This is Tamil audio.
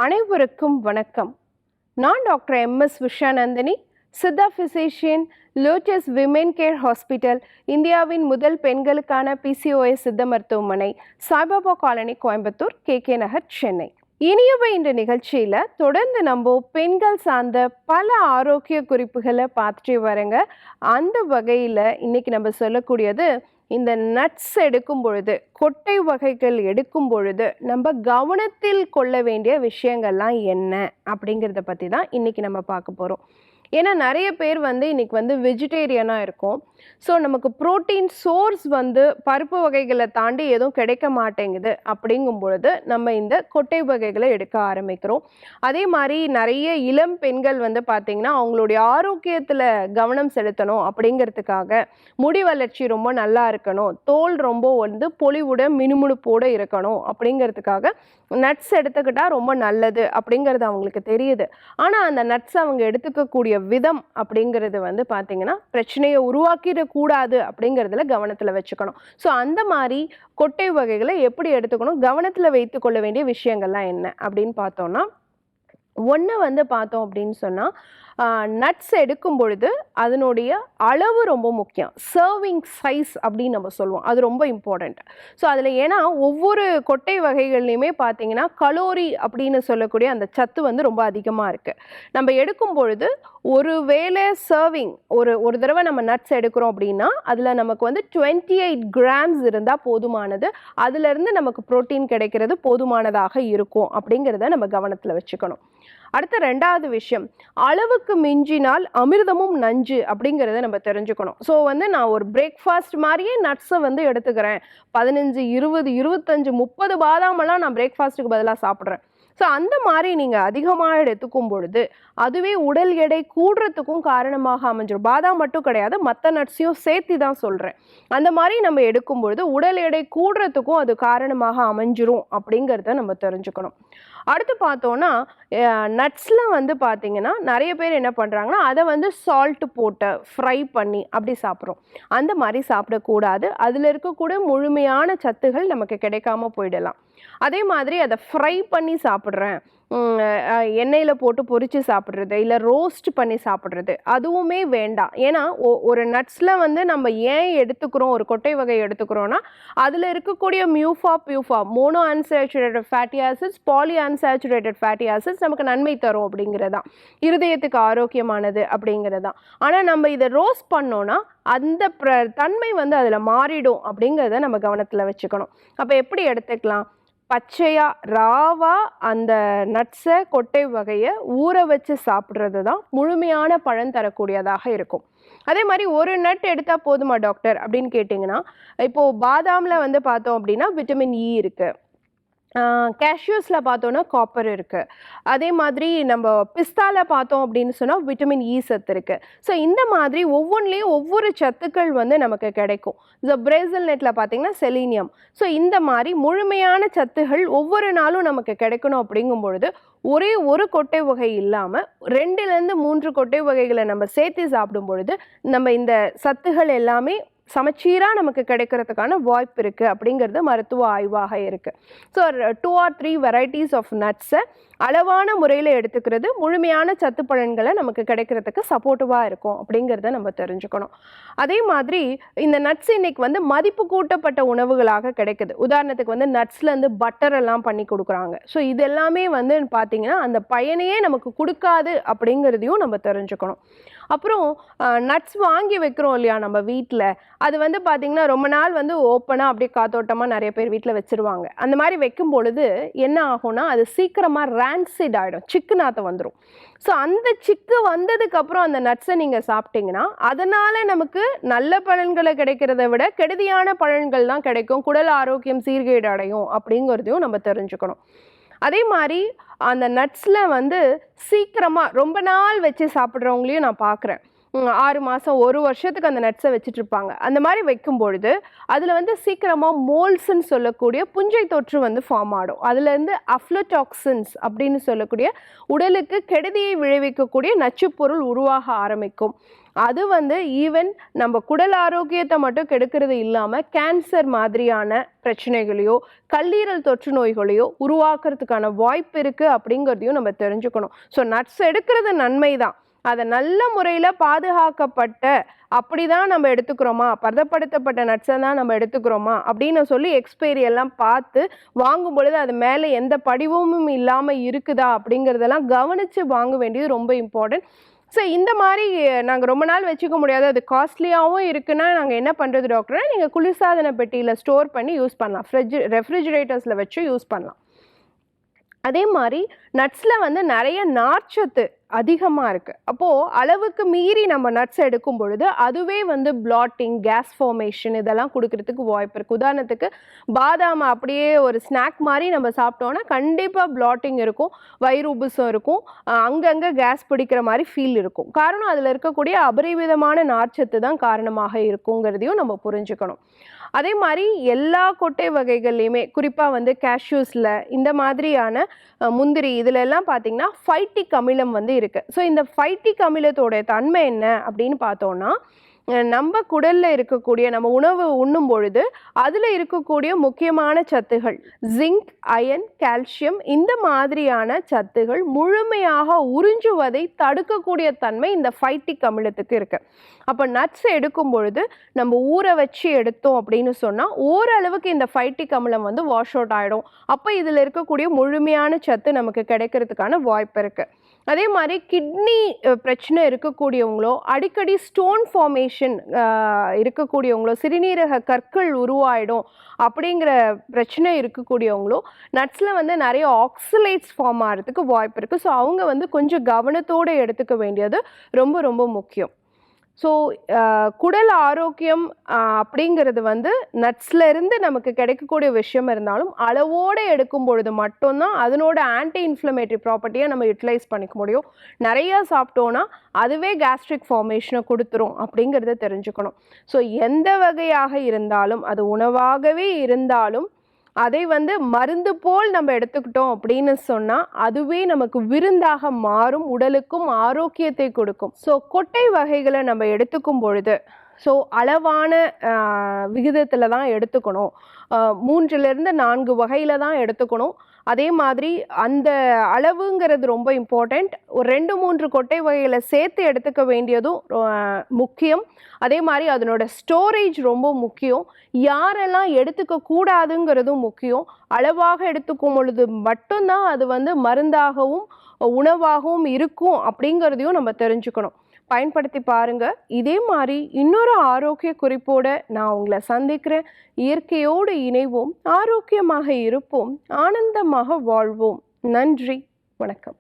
அனைவருக்கும் வணக்கம். நான் doctor M S. Vishanandhini, Siddha physician, lotus women care hospital, இந்தியாவின் முதல் பெண்களுக்கான பிசிஓஎஸ் சித்த மருத்துவமனை, சாய்பாபா காலனி, கோயம்புத்தூர், கே நகர், சென்னை. இனியவை இந்த நிகழ்ச்சியில் தொடர்ந்து நம்ம பெண்கள் சார்ந்த பல ஆரோக்கிய குறிப்புகளை பார்த்துட்டே வரங்க. அந்த வகையில் இன்னைக்கு நம்ம சொல்லக்கூடியது, இந்த நட்ஸ் எடுக்கும் பொழுது, கொட்டை வகைகள் எடுக்கும் பொழுது நம்ம கவனத்தில் கொள்ள வேண்டிய விஷயங்கள்லாம் என்ன அப்படிங்கிறத பற்றி தான் இன்றைக்கி நம்ம பார்க்க போகிறோம். ஏன்னா நிறைய பேர் இன்னைக்கு வெஜிடேரியனாக இருக்கும். ஸோ நமக்கு ப்ரோட்டீன் சோர்ஸ் பருப்பு வகைகளை தாண்டி எதுவும் கிடைக்க மாட்டேங்குது. அப்படிங்கும் பொழுது நம்ம இந்த கொட்டை வகைகளை எடுக்க ஆரம்பிக்கிறோம். அதே மாதிரி நிறைய இளம் பெண்கள் பார்த்திங்கன்னா அவங்களுடைய ஆரோக்கியத்தில் கவனம் செலுத்தணும் அப்படிங்கிறதுக்காக, முடி வளர்ச்சி ரொம்ப நல்லா இருக்கணும், தோல் ரொம்ப பொலிவுட மினுமினுப்போடு இருக்கணும் அப்படிங்கிறதுக்காக நட்ஸ் எடுத்துக்கிட்டால் ரொம்ப நல்லது அப்படிங்கிறது அவங்களுக்கு தெரியுது. ஆனால் அந்த நட்ஸ் அவங்க எடுத்துக்கக்கூடிய விதம் அப்படிங்கிறது பார்த்திங்கன்னா பிரச்சனையை உருவாக்கிடக்கூடாது அப்படிங்கிறதுல கவனத்தில் வச்சுக்கணும். ஸோ அந்த மாதிரி கொட்டை வகைகளை எப்படி எடுத்துக்கணும், கவனத்தில் வைத்து கொள்ள வேண்டிய விஷயங்கள்லாம் என்ன அப்படின்னு பார்த்தோம்னா, ஒன்று பார்த்தோம் அப்படின்னு சொன்னால், நட்ஸ் எடுக்கும் பொழுது அதனுடைய அளவு ரொம்ப முக்கியம். சர்விங் சைஸ் அப்படின்னு நம்ம சொல்லுவோம், அது ரொம்ப இம்பார்ட்டண்ட். ஸோ அதில் ஏன்னா ஒவ்வொரு கொட்டை வகைகள்லையுமே பார்த்தீங்கன்னா கலோரி அப்படின்னு சொல்லக்கூடிய அந்த சத்து ரொம்ப அதிகமாக இருக்குது. நம்ம எடுக்கும் பொழுது ஒரு வேளை சர்விங் ஒரு தடவை நம்ம நட்ஸ் எடுக்கிறோம் அப்படின்னா அதில் நமக்கு 28 கிராம்ஸ் இருந்தால் போதுமானது. அதுலேருந்து நமக்கு ப்ரோட்டீன் கிடைக்கிறது போதுமானதாக இருக்கும் அப்படிங்கிறத நம்ம கவனத்தில் வச்சுக்கணும். அடுத்த ரெண்டாவது விஷயம், அளவுக்கு மிஞ்சினால் அமிர்தமும் நஞ்சு அப்படிங்கிறத நம்ம தெரிஞ்சுக்கணும். ஸோ நான் ஒரு பிரேக்ஃபாஸ்ட் மாதிரியே நட்ஸை எடுத்துக்கிறேன். 15, 20, 25, 30 பாதாமெல்லாம் நான் பிரேக்ஃபாஸ்ட்டுக்கு பதிலாக சாப்பிட்றேன். ஸோ அந்த மாதிரி நீங்கள் அதிகமாக எடுத்துக்கும் பொழுது அதுவே உடல் எடை கூடுறதுக்கும் காரணமாக அமைஞ்சிடும். பாதாம் மட்டும் கிடையாது, மற்ற நட்ஸையும் சேர்த்து தான் சொல்கிறேன். அந்த மாதிரி நம்ம எடுக்கும் பொழுது உடல் எடை கூடுறதுக்கும் அது காரணமாக அமைஞ்சிரும் அப்படிங்கிறத நம்ம தெரிஞ்சுக்கணும். அடுத்து பார்த்தோன்னா, நட்ஸில் பார்த்தீங்கன்னா நிறைய பேர் என்ன பண்ணுறாங்கன்னா அதை சால்ட்டு போட்டு ஃப்ரை பண்ணி அப்படி சாப்பிட்றோம். அந்த மாதிரி சாப்பிடக்கூடாது. அதில் இருக்கக்கூடிய முழுமையான சத்துகள் நமக்கு கிடைக்காம போயிடலாம். அதே மாதிரி அதை ஃப்ரை பண்ணி சாப்பிட்றேன், எண்ணெயில் போட்டு பொரித்து சாப்பிட்றது, இல்லை ரோஸ்ட் பண்ணி சாப்பிட்றது, அதுவுமே வேண்டாம். ஏன்னா ஒரு நட்ஸில் நம்ம ஏன் எடுத்துக்கிறோம், ஒரு கொட்டை வகை எடுத்துக்கிறோன்னா அதில் இருக்கக்கூடிய MUFA mono unsaturated fatty acids, poly unsaturated fatty acids நமக்கு நன்மை தரும் அப்படிங்கிறதான், இருதயத்துக்கு ஆரோக்கியமானது அப்படிங்கிறதான். ஆனால் நம்ம இதை ரோஸ்ட் பண்ணோன்னா அந்த தன்மை அதில் மாறிடும் அப்படிங்கிறத நம்ம கவனத்தில் வச்சுக்கணும். அப்போ எப்படி எடுத்துக்கலாம்? பச்சையாக ராவா அந்த நட்ஸை, கொட்டை வகையை ஊற வச்சு சாப்பிட்றது தான் முழுமையான பலன் தரக்கூடியதாக இருக்கும். அதே மாதிரி ஒரு நட் எடுத்தால் போதுமா டாக்டர் அப்படின்னு கேட்டிங்கன்னா, இப்போது பாதாமில் பார்த்தோம் அப்படின்னா விட்டமின் இ இருக்குது, கேஷ்யூஸில் பார்த்தோன்னா காப்பர் இருக்குது, அதே மாதிரி நம்ம பிஸ்தாவில் பார்த்தோம் அப்படின்னு சொன்னால் விட்டமின் இ சத்து இருக்குது. ஸோ இந்த மாதிரி ஒவ்வொன்றிலையும் ஒவ்வொரு சத்துக்கள் நமக்கு கிடைக்கும். ஸோ பிரேசில் நெட்டில் பார்த்தீங்கன்னா செலீனியம். ஸோ இந்த மாதிரி முழுமையான சத்துகள் ஒவ்வொரு நாளும் நமக்கு கிடைக்கணும். அப்படிங்கும் பொழுது ஒரே ஒரு கொட்டை வகை இல்லாமல் 2லேருந்து 3 கொட்டை வகைகளை நம்ம சேர்த்து சாப்பிடும் பொழுது நம்ம இந்த சத்துகள் எல்லாமே சமச்சீராக நமக்கு கிடைக்கிறதுக்கான வாய்ப்பு இருக்குது அப்படிங்கிறது மருத்துவ ஆய்வாக இருக்குது. ஸோ 2 or 3 வெரைட்டிஸ் ஆஃப் நட்ஸை அளவான முறையில் எடுத்துக்கிறது முழுமையான சத்து பலன்களை நமக்கு கிடைக்கிறதுக்கு சப்போர்ட்டிவாக இருக்கும் அப்படிங்கிறத நம்ம தெரிஞ்சுக்கணும். அதே மாதிரி இந்த நட்ஸ் இன்னைக்கு மதிப்பு கூட்டப்பட்ட உணவுகளாக கிடைக்குது. உதாரணத்துக்கு நட்ஸ்லேருந்து பட்டர் எல்லாம் பண்ணி கொடுக்குறாங்க. ஸோ இது எல்லாமே பார்த்திங்கன்னா அந்த பயனையே நமக்கு கொடுக்காது அப்படிங்கிறதையும் நம்ம தெரிஞ்சுக்கணும். அப்புறம் நட்ஸ் வாங்கி வைக்கிறோம் இல்லையா நம்ம வீட்டில், அது பார்த்திங்கன்னா ரொம்ப நாள் ஓப்பனாக அப்படியே காத்தோட்டமாக நிறைய பேர் வீட்டில் வச்சுருவாங்க. அந்த மாதிரி வைக்கும் பொழுது என்ன ஆகும்னா அது சீக்கிரமாக ரான்சிட் ஆகிடும், சிக்கு நாற்றம் வந்துடும். ஸோ அந்த சிக்கு வந்ததுக்கப்புறம் அந்த நட்ஸை நீங்கள் சாப்பிட்டீங்கன்னா அதனால் நமக்கு நல்ல பலன்களை கிடைக்கிறத விட கெடுதியான பலன்கள் தான் கிடைக்கும், குடல் ஆரோக்கியம் சீர்கேடு அடையும் அப்படிங்கிறதையும் நம்ம தெரிஞ்சுக்கணும். அதே மாதிரி அந்த நட்ஸில் சீக்கிரமாக ரொம்ப நாள் வச்சு சாப்பிட்றவங்களையும் நான் பார்க்குறேன். 6 மாதம் 1 வருஷத்துக்கு அந்த நட்ஸை வச்சுட்டு இருப்பாங்க. அந்த மாதிரி வைக்கும் பொழுது அதில் வந்து சீக்கிரமாக மோல்ஸ்ன்னு சொல்லக்கூடிய புஞ்சை தொற்று வந்து ஃபார்ம் ஆகும். அதுலேருந்து அஃப்லோடாக்சின்ஸ் அப்படின்னு சொல்லக்கூடிய உடலுக்கு கெடுதியை விளைவிக்கக்கூடிய நச்சுப்பொருள் உருவாக ஆரம்பிக்கும். அது வந்து ஈவன் நம்ம குடல் ஆரோக்கியத்தை மட்டும் கெடுக்கிறது இல்லாமல் கேன்சர் மாதிரியான பிரச்சனைகளையோ கல்லீரல் தொற்று நோய்களையோ உருவாக்குறதுக்கான வாய்ப்பு இருக்குது அப்படிங்கிறதையும் நம்ம தெரிஞ்சுக்கணும். ஸோ நட்ஸ் எடுக்கிறது நன்மை தான். அதை நல்ல முறையில் பாதுகாக்கப்பட்ட அப்படி தான் நம்ம எடுத்துக்கிறோமா, பதப்படுத்தப்பட்ட நட்ஸை தான் நம்ம எடுத்துக்கிறோமா அப்படின்னு சொல்லி எக்ஸ்பைரி எல்லாம் பார்த்து வாங்கும் பொழுது அது மேலே எந்த படிவமும் இல்லாமல் இருக்குதா அப்படிங்கிறதெல்லாம் கவனித்து வாங்க வேண்டியது ரொம்ப இம்பார்ட்டன்ட். ஸோ இந்த மாதிரி நாங்கள் ரொம்ப நாள் வச்சுக்க முடியாது, அது காஸ்ட்லியாகவும் இருக்குன்னா நாங்கள் என்ன பண்ணுறது டாக்டர், நீங்கள் குளிர்சாதன பெட்டியில் ஸ்டோர் பண்ணி யூஸ் பண்ணலாம், ரெஃப்ரிஜிரேட்டர்ஸில் வச்சு யூஸ் பண்ணலாம். அதே மாதிரி நட்ஸில் வந்து நிறைய நார்ச்சத்து அதிகமாக இருக்குது. அப்போது அளவுக்கு மீறி நம்ம நட்ஸ் எடுக்கும் பொழுது அதுவே வந்து பிளாட்டிங், கேஸ் ஃபார்மேஷன் இதெல்லாம் கொடுக்கறதுக்கு வாய்ப்பு இருக்குது. உதாரணத்துக்கு பாதாம் அப்படியே ஒரு ஸ்நாக் மாதிரி நம்ம சாப்பிட்டோன்னா கண்டிப்பாக பிளாட்டிங் இருக்கும், வயிறு உபுசம் இருக்கும், அங்கங்கே கேஸ் பிடிக்கிற மாதிரி ஃபீல் இருக்கும். காரணம் அதில் இருக்கக்கூடிய அபரிவிதமான நார்ச்சத்து தான் காரணமாக இருக்குங்கிறதையும் நம்ம புரிஞ்சுக்கணும். அதே மாதிரி எல்லா கொட்டை வகைகள்லையுமே குறிப்பாக வந்து கேஷ்யூஸில் இந்த மாதிரியான முந்திரி இதில் எல்லாம் பார்த்திங்கன்னா ஃபைட்டிக் அமிலம் வந்து இருக்குது. ஸோ இந்த ஃபைட்டிக் அமிலத்தோடைய தன்மை என்ன அப்படின்னு பார்த்தோன்னா, நம்ம குடலில் இருக்கக்கூடிய நம்ம உணவு உண்ணும் பொழுது அதில் இருக்கக்கூடிய முக்கியமான சத்துகள் ஜிங்க், அயன், கால்சியம் இந்த மாதிரியான சத்துகள் முழுமையாக உறிஞ்சுவதை தடுக்கக்கூடிய தன்மை இந்த ஃபைட்டிக் அமிலத்துக்கு இருக்குது. அப்போ நட்ஸ் எடுக்கும் பொழுது நம்ம ஊற வச்சு எடுத்தோம் அப்படின்னு சொன்னால் ஓரளவுக்கு இந்த ஃபைட்டிக் அமிலம் வந்து வாஷ் அவுட் ஆகிடும். அப்போ இதில் இருக்கக்கூடிய முழுமையான சத்து நமக்கு கிடைக்கிறதுக்கான வாய்ப்பு இருக்குது. அதே மாதிரி கிட்னி பிரச்சனை இருக்கக்கூடியவங்களோ, அடிக்கடி ஸ்டோன் ஃபார்மேஷன் இருக்கக்கூடியவங்களோ, சிறுநீரக கற்கள் உருவாயிடும் அப்படிங்கிற பிரச்சனை இருக்கக்கூடியவங்களோ நட்ஸில் வந்து நிறைய ஆக்சலேட்ஸ் ஃபார்ம் ஆகிறதுக்கு வாய்ப்பு இருக்குது. ஸோ அவங்க வந்து கொஞ்சம் கவனத்தோடு எடுத்துக்க வேண்டியது ரொம்ப ரொம்ப முக்கியம். ஸோ குடல் ஆரோக்கியம் அப்படிங்கிறது வந்து நட்ஸில் இருந்து நமக்கு கிடைக்கக்கூடிய விஷயம் இருந்தாலும் அளவோடு எடுக்கும் பொழுது மட்டும்தான் அதனோட ஆன்டி இன்ஃப்ளமேட்டரி ப்ராப்பர்ட்டியை நம்ம யூட்டிலைஸ் பண்ணிக்க முடியும். நிறையா சாப்பிட்டோன்னா அதுவே கேஸ்ட்ரிக் ஃபார்மேஷனை கொடுத்துரும் அப்படிங்கிறத தெரிஞ்சுக்கணும். ஸோ எந்த வகையாக இருந்தாலும், அது உணவாகவே இருந்தாலும் அதை வந்து மருந்து போல் நம்ம எடுத்துக்கிட்டோம் அப்படின்னு சொன்னால் அதுவே நமக்கு விருந்தாக மாறும், உடலுக்கும் ஆரோக்கியத்தை கொடுக்கும். ஸோ கொட்டை வகைகளை நம்ம எடுத்துக்கும் பொழுது ஸோ அளவான விகிதத்தில் தான் எடுத்துக்கணும். 3லிருந்து 4 வகையில் தான் எடுத்துக்கணும். அதே மாதிரி அந்த அளவுங்கிறது ரொம்ப இம்பார்ட்டண்ட். ஒரு 2-3 கொட்டை வகைகளை சேர்த்து எடுத்துக்க வேண்டியதும் முக்கியம். அதே மாதிரி அதனோட ஸ்டோரேஜ் ரொம்ப முக்கியம். யாரெல்லாம் எடுத்துக்க கூடாதுங்கிறதும் முக்கியம். அளவாக எடுத்துக்கும் பொழுது மட்டும்தான் அது வந்து மருந்தாகவும் உணவாகவும் இருக்கும் அப்படிங்கிறதையும் நம்ம தெரிஞ்சுக்கணும். பயன்படுத்தி பாருங்க. இதே மாதிரி இன்னொரு ஆரோக்கிய குறிப்போட நான் உங்களை சந்திக்கிறேன். இயற்கையோடு இணைவோம், ஆரோக்கியமாக இருப்போம், ஆனந்தமாக வாழ்வோம். நன்றி, வணக்கம்.